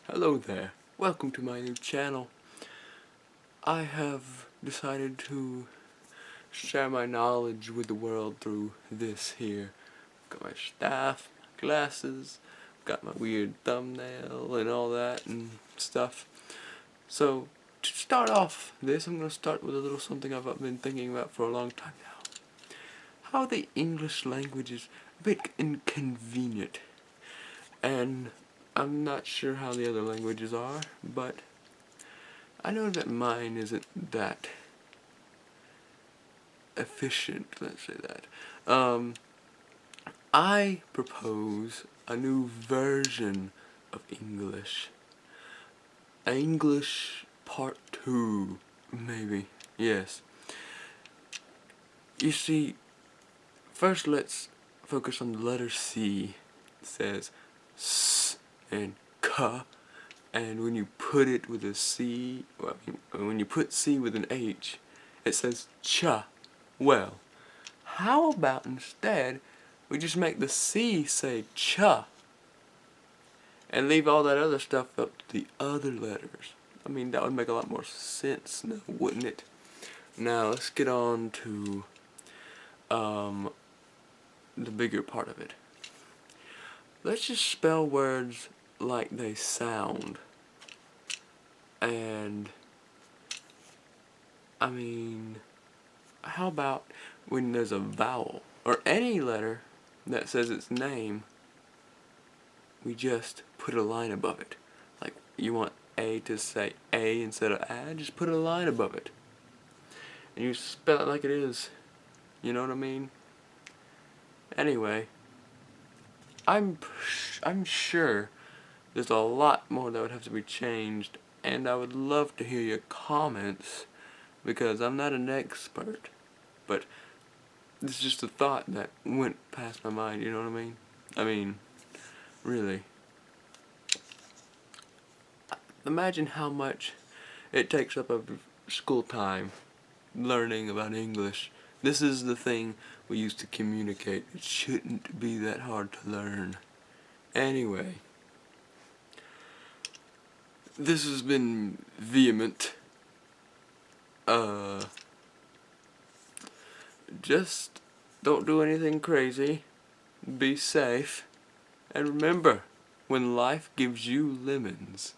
Hello there, welcome to my new channel. I have decided to share my knowledge with the world through this here. Got my staff, my glasses, got my weird thumbnail and all that and stuff. So to start off this, I'm going to start with a little something I've been thinking about for a long time now. How the English language is a bit inconvenient. And I'm not sure how the other languages are, but I know that mine isn't that efficient, let's say that. I propose a new version of English. English Part 2, maybe. Yes. You see, first let's focus on the letter C. It says S and K. And when you put it with a C, well, when you put C with an H, it says cha. Well, how about instead we just make the C say cha and leave all that other stuff up to the other letters? I mean, that would make a lot more sense now, wouldn't it? Now, let's get on to the bigger part of it. Let's just spell words like they sound. And I mean, how about when there's a vowel or any letter that says its name, we just put a line above it. Like you want A to say A instead of A, just put a line above it. And you spell it like it is. You know what I mean? Anyway, I'm sure there's a lot more that would have to be changed, and I would love to hear your comments because I'm not an expert, but this is just a thought that went past my mind, you know what I mean? I mean, really. Imagine how much it takes up of school time learning about English. This is the thing we use to communicate. It shouldn't be that hard to learn. Anyway, this has been vehement. Just don't do anything crazy. Be safe. And remember, when life gives you lemons,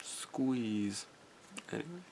squeeze. Anyway.